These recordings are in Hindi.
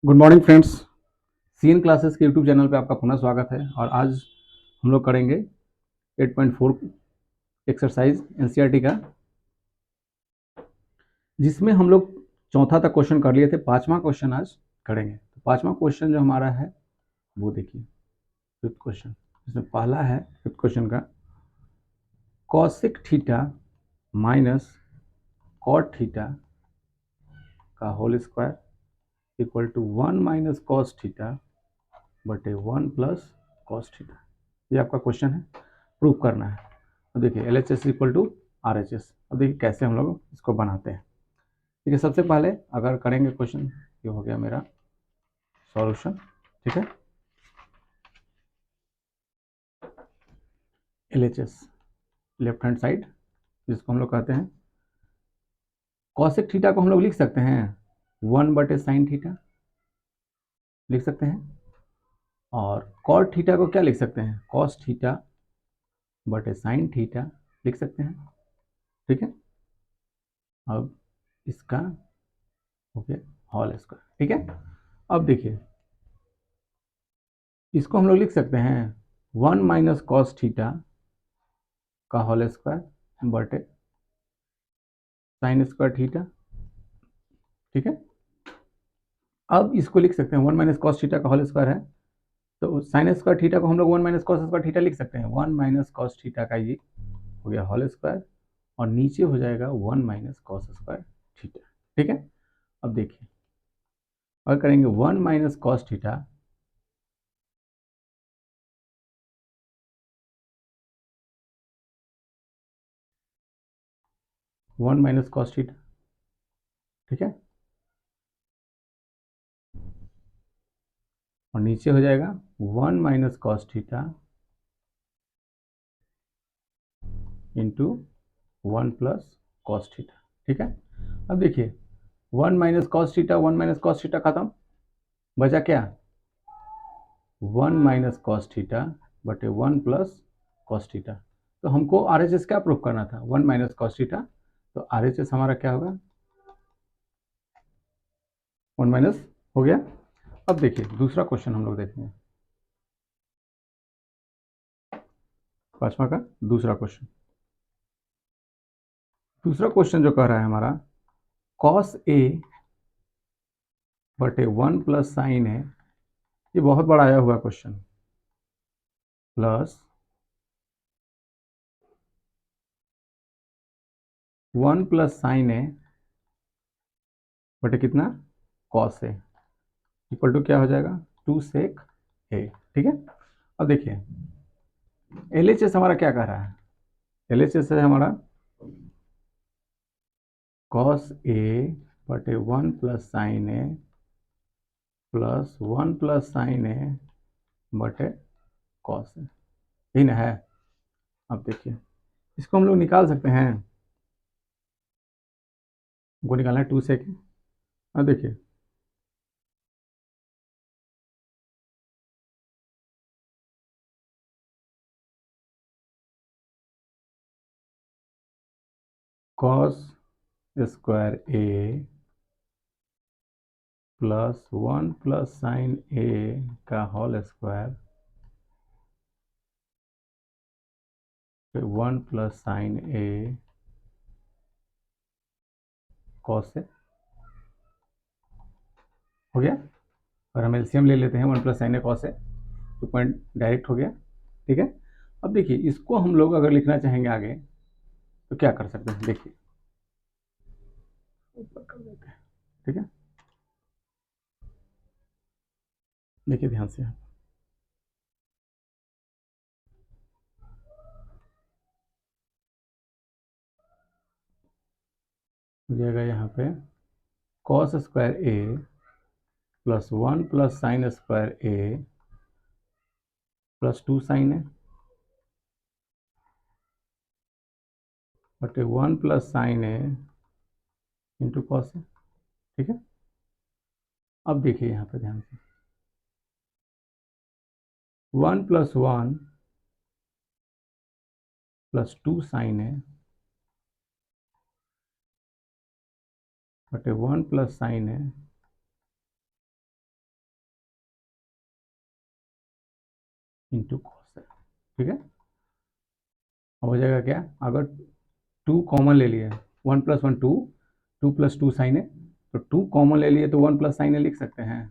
Good morning friends. CN classes के यूट्यूब चैनल पे आपका पुनः स्वागत है। और आज हम लोग करेंगे 8.4 एक्सरसाइज एनसीईआरटी का, जिसमें हम लोग चौथा तक क्वेश्चन कर लिए थे। पांचवा क्वेश्चन आज करेंगे। तो पांचवा क्वेश्चन जो हमारा है वो देखिए, फिफ्थ क्वेश्चन। इसमें पहला है फिफ्थ क्वेश्चन का, cosec theta minus cot theta का whole square equal to 1 minus cos theta बटे 1 प्लस कॉस थीटा। ये आपका क्वेश्चन है, प्रूव करना है। तो देखिए L H S equal to R H S. अब देखिए कैसे हम लोग इसको बनाते हैं। ठीक है, सबसे पहले अगर करेंगे क्वेश्चन, ये हो गया मेरा सॉल्यूशन। ठीक है, L H S left hand side, जिसको हम लोग कहते हैं कॉसेक थीटा को हम लोग लिख सकते हैं 1 बटे साइन थीटा लिख सकते हैं, और कॉट थीटा को क्या लिख सकते हैं, कॉस थीटा बटे साइन थीटा लिख सकते हैं। ठीक है, अब इसका हो गया होल स्क्वायर। ठीक है, अब देखिए इसको हम लोग लिख सकते हैं 1 माइनस कॉस थीटा का होल स्क्वायर बटे साइन स्क्वायर थीटा। ठीक है, अब इसको लिख सकते हैं 1 माइनस कॉस थीटा का होल स्क्वायर है, तो साइन स्क्वायर थीटा को हम लोग 1 माइनस कॉस स्क्वायर थीटा लिख सकते हैं। 1 माइनस कॉस थीटा का ये हो गया होल स्क्वायर, और नीचे हो जाएगा 1 माइनस कॉस स्क्वायर थीटा। ठीक है, अब देखिए अगर करेंगे 1 minus cos theta, one minus cos theta. ठीक है, और नीचे हो जाएगा 1 minus cos theta into 1 plus cos theta. ठीक है, अब देखिए 1 minus cos theta, 1 minus cos theta खत्म, बचा क्या 1 माइनस कॉस थीटा बटे 1 प्लस कॉस थीटा। तो हमको आर एच एस क्या प्रूफ करना था, 1 माइनस कॉस थीटा, तो आर एच एस हमारा क्या होगा 1 माइनस हो गया। अब देखिए दूसरा क्वेश्चन हम लोग देखेंगे, पांचवा का दूसरा क्वेश्चन। दूसरा क्वेश्चन जो कह रहा है हमारा कॉस ए बटे 1 प्लस साइन है, ये बहुत बड़ा आया हुआ क्वेश्चन, प्लस 1 प्लस साइन है बटे कितना कॉस है इक्वल टू क्या हो जाएगा 2 सेक ए। ठीक है, अब देखिए एल एच एस हमारा क्या कह रहा है, एल एच एस है हमारा कॉस ए बटे 1 plus sine A plus 1 plus sine A बटे कॉस ए, यही ना है। अब देखिए इसको हम लोग निकाल सकते हैं, वो निकालना है 2 सेक। अब देखिए cos square A plus 1 plus sine A का whole square 1 plus sine A cos से हो गया, और हम एलसीएम ले लेते हैं 1 प्लस साइन ए कॉस से, तो पॉइंट डायरेक्ट हो गया। ठीक है, अब देखिए इसको हम लोग अगर लिखना चाहेंगे आगे तो क्या कर सकते हैं, देखिए ऊपर कर देते हैं। ठीक है, देखिए ध्यान से हो जाएगा यहाँ पे cos square A plus 1 plus sign square A plus 2 sign A बटे 1 plus sine A into cos A. ठीक है, अब देखिए यहाँ पे ध्यान से 1 प्लस 1 प्लस 2 साइन ए बटे 1 प्लस साइन ए इंटू कॉस है, ठीक है। अब हो जाएगा क्या, अगर टू कॉमन ले लिए, 1 + 1 2, 2 + 2 साइन ए, तो 2 कॉमन ले लिए तो 1 + साइन ए लिख सकते हैं,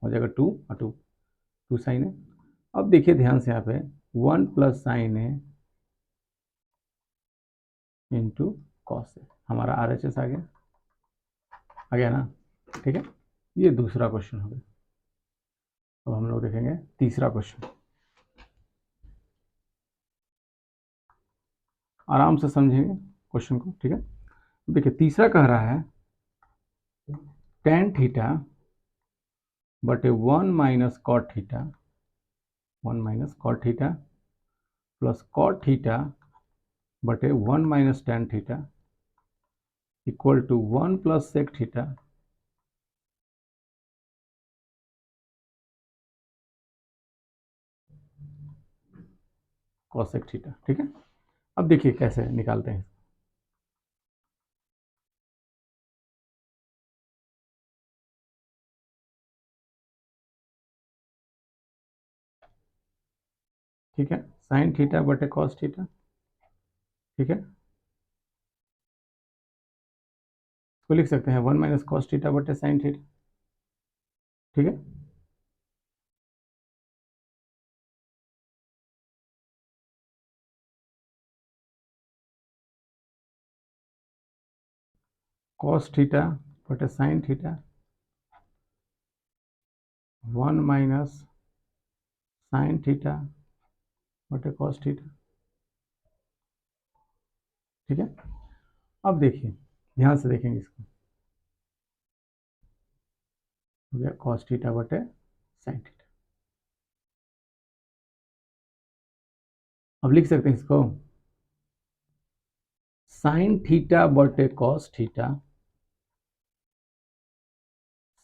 हो जाएगा 2 और 2, 2 साइन ए। अब देखिए ध्यान से यहाँ पे 1 + sign A into cos A, हमारा RHS आ गया ना, ठीक है। ये दूसरा क्वेश्चन हो गया। अब हम लोग देखेंगे तीसरा क्वेश्चन, आराम से समझेंगे क्वेश्चन को, ठीक है। देखिए तीसरा कह रहा है tan थीटा बटे 1 - cot theta, 1 - cot theta plus cot theta बटे 1 - tan theta equal to 1 + sec theta cosec theta, ठीक है। अब देखिए कैसे निकालते हैं, ठीक है। साइन थीटा बटे कॉस थीटा, ठीक है, इसको लिख सकते हैं 1 - cos थीटा बटे साइन थीटा, ठीक है। cos थीटा बटे साइन थीटा 1 - साइन थीटा बटे कॉस थीटा, ठीक है। अब देखिए ध्यान से देखेंगे इसको, हो गया कॉस थीटा बटे साइन थीटा। अब लिख सकते हैं इसको साइन थीटा बटे cos theta,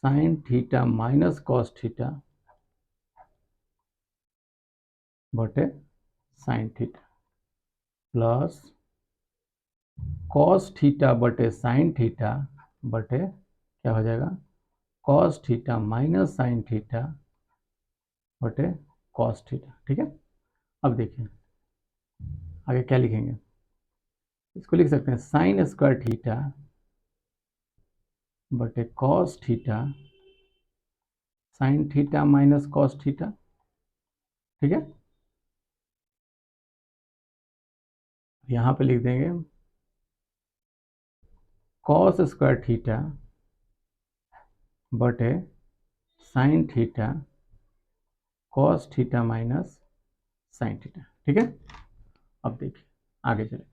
sine theta minus cos theta बटे sine theta plus cos theta बटे साइन थीटा बटे क्या हो जाएगा cos theta minus sine theta बटे कॉस थीटा, ठीक है। अब देखिए आगे क्या लिखेंगे, इसको लिख सकते हैं साइन स्क्वायर थीटा बटे cos theta sine theta minus cos theta, ठीक है। यहाँ पे लिख देंगे कॉस स्क्वायर थीटा बटे sine theta cos theta minus sine theta, ठीक है। अब देखिए आगे चले,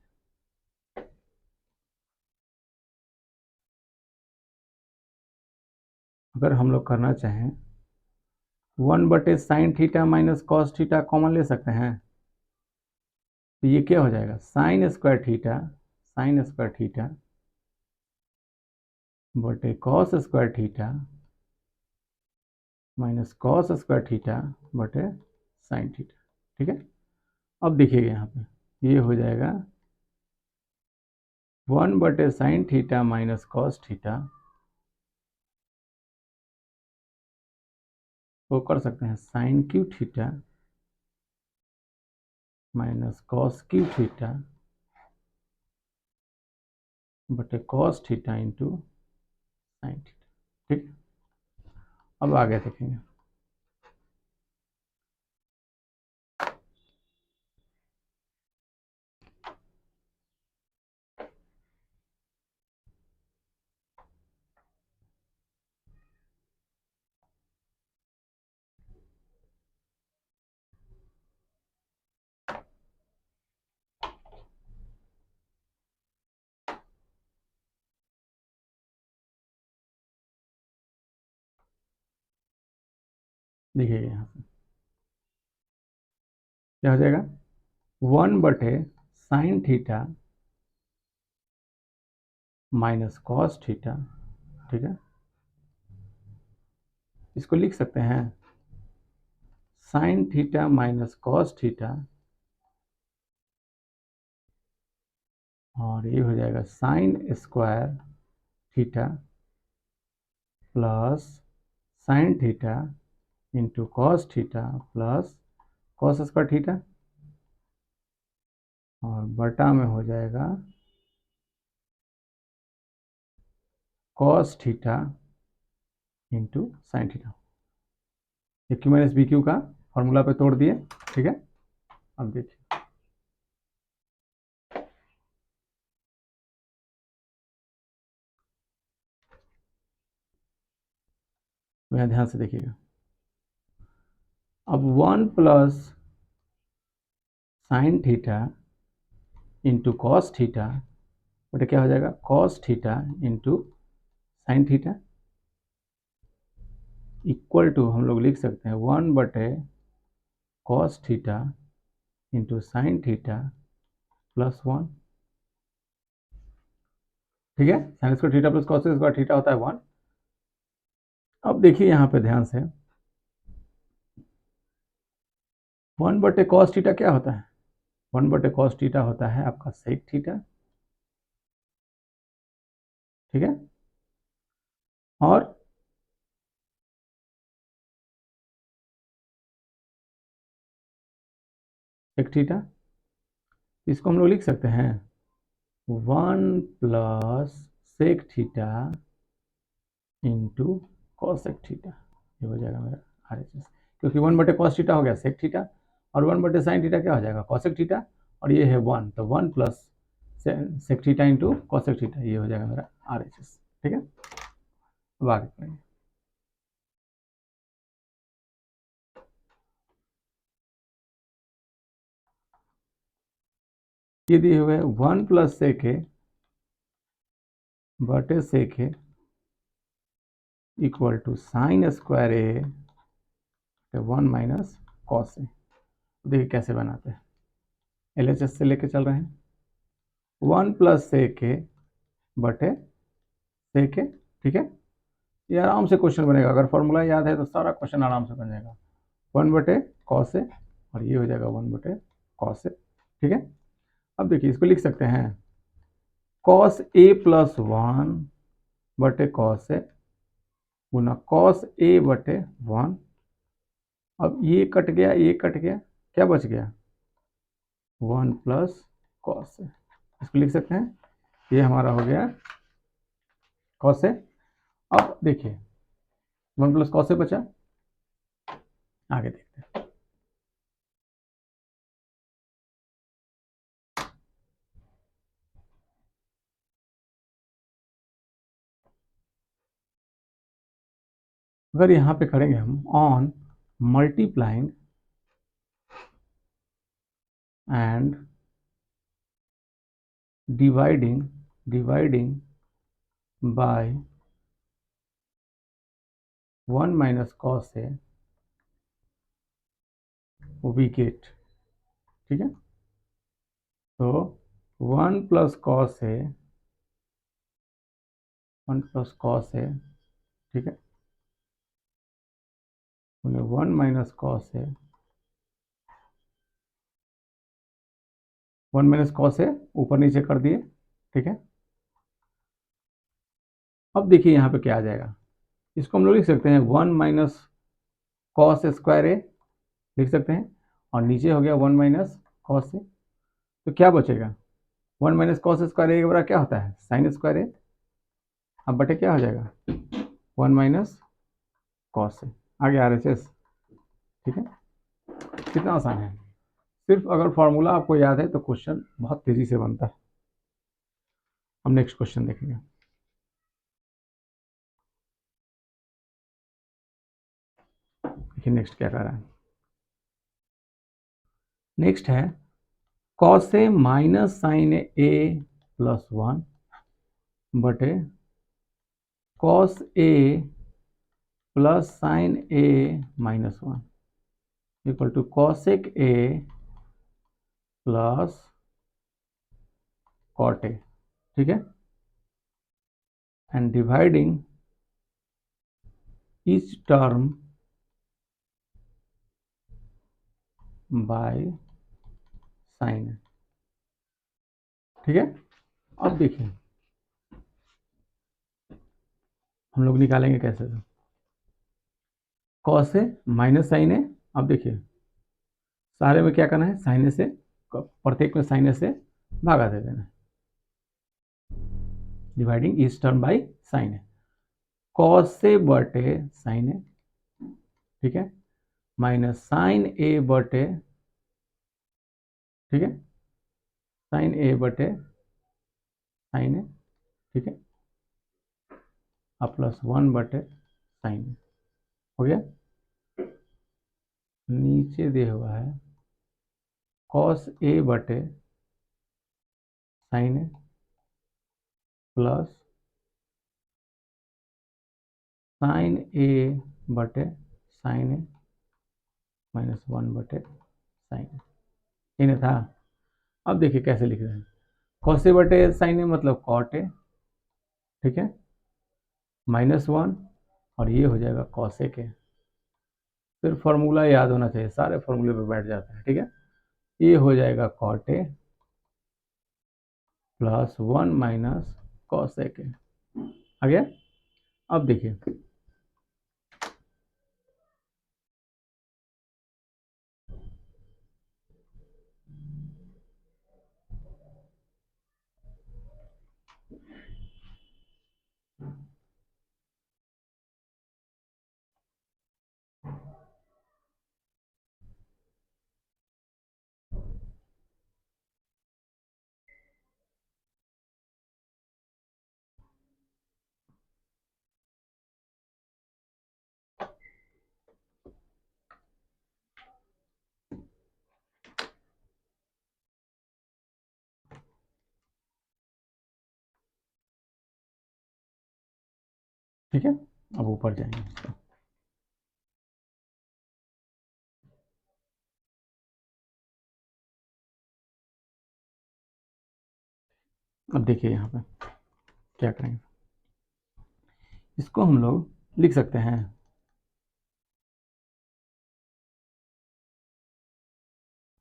अगर हम लोग करना चाहें 1/साइन theta minus cos theta common ले सकते हैं, तो ये क्या हो जाएगा साइन स्क्वायर थीटा बटे cos square theta minus cos square theta बटे साइन थीटा, ठीक है। अब देखिएगा यहाँ पे ये हो जाएगा 1/साइन थीटा माइनस कॉस थीटा, वो कर सकते हैं sine cube theta minus cos cube theta बटे cos theta into sine theta, ठीक है। अब आगे देखेंगे, देखिएगा यहाँ पे क्या हो जाएगा 1/साइन थीटा माइनस कॉस थीटा, ठीक है। इसको लिख सकते हैं sine theta minus cos theta और ये हो जाएगा sine square theta plus sine theta into cos theta plus cos square theta और बटा में हो जाएगा cos theta into sine theta. A cube minus b cube का फॉर्मूला पे तोड़ दिए, ठीक है। अब देखिए यहाँ ध्यान से देखिएगा। अब 1 plus sine theta into cos theta बटे क्या हो जाएगा cos theta into sine theta equal to हम लोग लिख सकते हैं 1 बटे cos theta into sine theta plus 1, ठीक है। Sine square theta plus cos square theta होता है 1। अब देखिए यहाँ पे ध्यान से 1 बटे कॉस थीटा क्या होता है, 1 बटे कॉस थीटा होता है आपका सेक थीटा, ठीक है। और सेक थीटा इसको हम लोग लिख सकते हैं 1 plus sec theta into cosec theta, ये हो जाएगा मेरा आर एच एस, क्योंकि 1 बटे कॉस थीटा हो गया सेक थीटा और 1 बटे साइन थीटा क्या हो जाएगा कॉसेक थीटा और ये है 1, तो 1 plus sec theta into cosec theta, ये हो जाएगा मेरा आर एच एस, ठीक है। अब आगे पढ़ेंगे। ये दिए हुए 1 प्लस सेक ए बटे sec A equal to sine square A 1 minus cos A. देखिए कैसे बनाते हैं, एल एच एस से लेके चल रहे हैं 1 प्लस सेक ए बटे सेक ए, ठीक है। ये आराम से क्वेश्चन बनेगा, अगर फॉर्मूला याद है तो सारा क्वेश्चन आराम से बन जाएगा। 1 बटे कॉस ए और ये हो जाएगा 1 बटे कॉस ए, ठीक है। अब देखिए इसको लिख सकते हैं कॉस ए प्लस 1 बटे cos A Guna cos A बटे 1। अब ये कट गया, ये कट गया, क्या बच गया 1 प्लस कॉस ए, इसको लिख सकते हैं ये हमारा हो गया कॉस ए। अब देखिए 1 प्लस कॉस ए बचा, आगे देखते हैं। अगर यहाँ पे करेंगे हम on multiplying and dividing by 1 minus cos a, we get, ठीक है। तो 1 plus cos A, 1 plus cos A, ठीक है, 1 माइनस कॉस ए, 1 माइनस कॉस ए ऊपर नीचे कर दिए, ठीक है। अब देखिए यहाँ पे क्या आ जाएगा, इसको हम लोग लिख सकते हैं 1 माइनस कॉस स्क्वायर ए लिख सकते हैं और नीचे हो गया 1 माइनस कॉस ए, तो क्या बचेगा 1 माइनस कॉस स्क्वायर ए के बराबर क्या होता है साइन स्क्वायर ए, अब बटे क्या हो जाएगा 1 माइनस कॉस ए, आगे आर एच एस, ठीक है। कितना आसान है, सिर्फ अगर फॉर्मूला आपको याद है तो क्वेश्चन बहुत तेजी से बनता है। हम नेक्स्ट क्वेश्चन देखेंगे। देखिए नेक्स्ट क्या कर रहा है, नेक्स्ट है cos A minus sine A plus 1 बटे cos A plus sine A minus 1 equal to cosec A plus cot A, ठीक है, and dividing each term by sine, ठीक है। अब देखिए हम लोग निकालेंगे कैसे, cos A minus sine A. अब देखिए सारे में क्या करना है, साइन ए से, प्रत्येक में साइन ए से भागा दे देना है, dividing each term by sine A. Cos A बटे साइन ए, ठीक है, माइनस साइन ए बटे, ठीक है, साइन ए बटे साइन ए, ठीक है, अब प्लस 1 बटे साइन ए हो गया। नीचे दिया हुआ है कॉस ए बटे sine A plus sine A बटे साइन ए माइनस 1 बटे साइन ए, इन्हें था। अब देखिए कैसे लिख रहे हैं, कॉस ए बटे साइन ए मतलब कॉट ए, ठीक है, -1, और ये हो जाएगा कॉसेक ए। फिर फॉर्मूला याद होना चाहिए, सारे फॉर्मूले पे बैठ जाता है, ठीक है। ये हो जाएगा cot A plus 1 minus cosec A, आ गया। अब देखिए ठीक है, अब ऊपर जाएंगे। अब देखिए यहाँ पे क्या करेंगे, इसको हम लोग लिख सकते हैं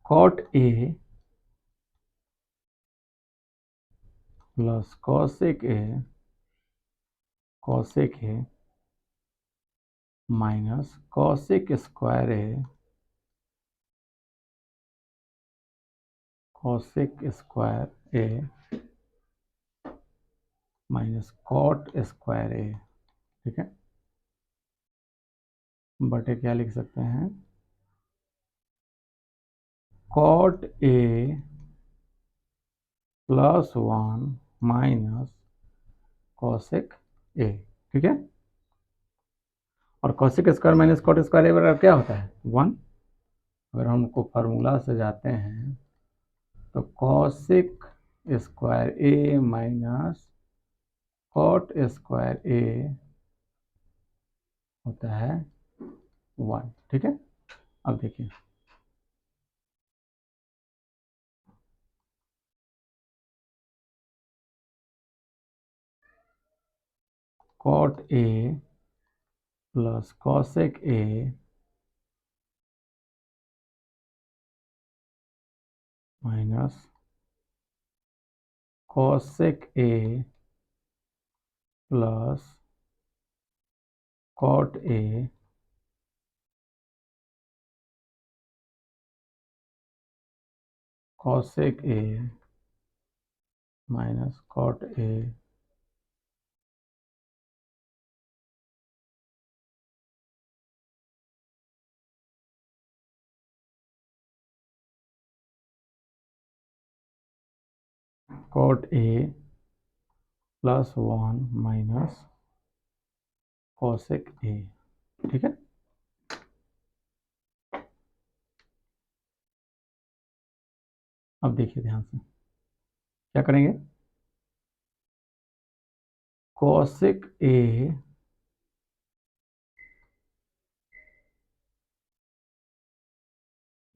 cot A plus cosec A minus cosec square A minus cot square A, ठीक है, बटे क्या लिख सकते हैं, cot A plus 1 minus cosec A, ठीक है। और cosec square minus cot square A बराबर क्या होता है, 1। अगर हमको फार्मूला से जाते हैं तो cosec square A minus cot square A होता है 1, ठीक है। अब देखिए cot A plus cosec A minus cosec A plus cot A cosec A minus cot A cot A plus 1 minus cosec A, ठीक है। अब देखिए ध्यान से क्या करेंगे, cosec A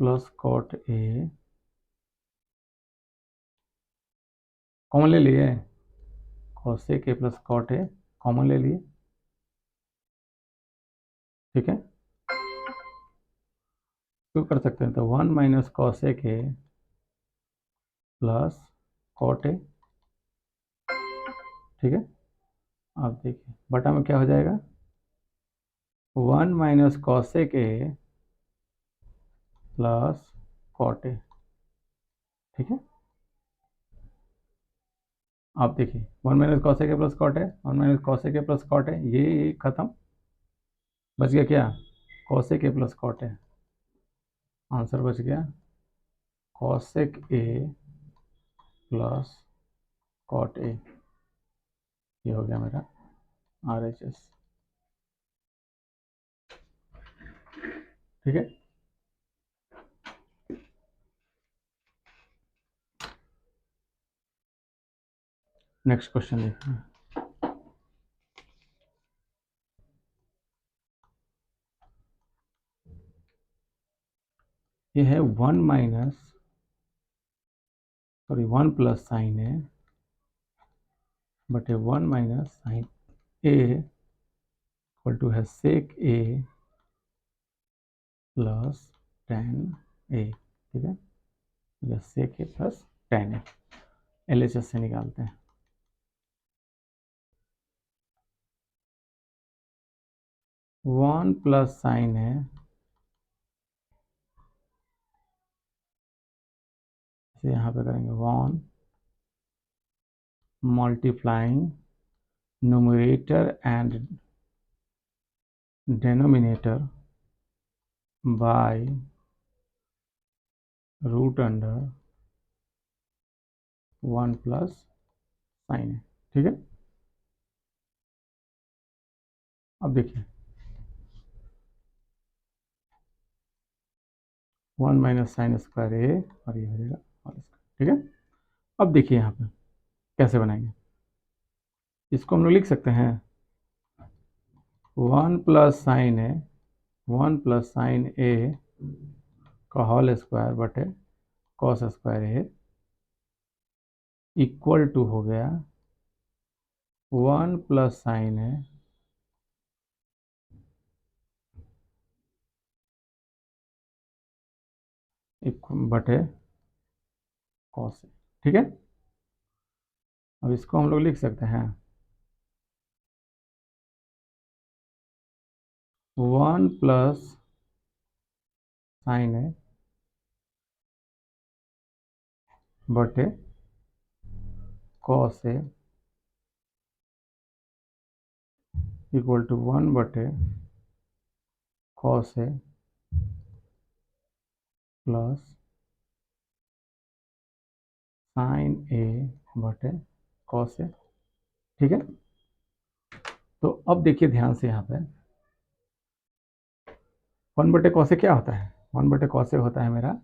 plus cot A common ले लिए, cosec A plus cot A common ले लिए, ठीक है। क्यों कर सकते हैं, तो 1 minus cosec A plus cot A, ठीक है। अब देखिए बटा में क्या हो जाएगा, 1 minus cosec A plus cot A. ठीक है, आप देखिए 1 minus cosec A plus cot A, 1 minus cosec A plus cot A, ये खत्म, बच गया क्या, cosec A plus cot A. Answer बच गया cosec A plus cot A. ये हो गया मेरा RHS। ठीक है, नेक्स्ट क्वेश्चन देखते हैं। ये है 1 minus sorry 1 plus sine A बटे 1 minus sine A equal to है sec A plus tan A. ठीक है, या sec A plus tan A, LHS से निकालते हैं। 1 प्लस साइन है, इसे यहाँ पे करेंगे 1 multiplying numerator and denominator by root under 1 plus sine है। ठीक है, अब देखिए 1 माइनस साइन स्क्वायर ए और ये हो जाएगा और स्क्वायर। ठीक है, अब देखिए यहाँ पे कैसे बनाएंगे, इसको हम लोग लिख सकते हैं 1 प्लस साइन है 1 प्लस साइन ए का होल स्क्वायर बटे cos square A equal to हो गया 1 प्लस साइन है बटे कॉस ए। ठीक है, अब इसको हम लोग लिख सकते हैं 1 प्लस साइन है बटे कॉस ए इक्वल टू 1 बटे cos A plus sine A बटे कॉस ए। ठीक है, तो अब देखिए ध्यान से यहाँ पे 1 बटे कॉस ए क्या होता है, 1 बटे कॉस ए होता है मेरा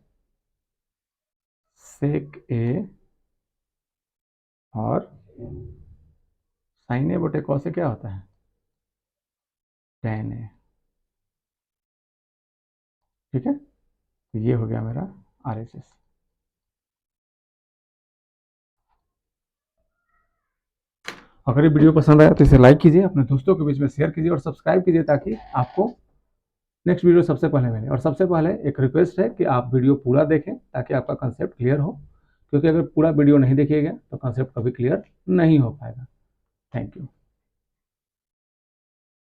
सेक ए और साइन ए बटे कॉस ए क्या होता है टेन ए। ठीक है, तो ये हो गया मेरा RHS। अगर ये वीडियो पसंद आया तो इसे लाइक कीजिए, अपने दोस्तों के बीच में शेयर कीजिए और सब्सक्राइब कीजिए ताकि आपको नेक्स्ट वीडियो सबसे पहले मिले। और सबसे पहले एक रिक्वेस्ट है कि आप वीडियो पूरा देखें ताकि आपका कंसेप्ट क्लियर हो, क्योंकि अगर पूरा वीडियो नहीं देखिएगा तो कंसेप्ट कभी क्लियर नहीं हो पाएगा। Thank you.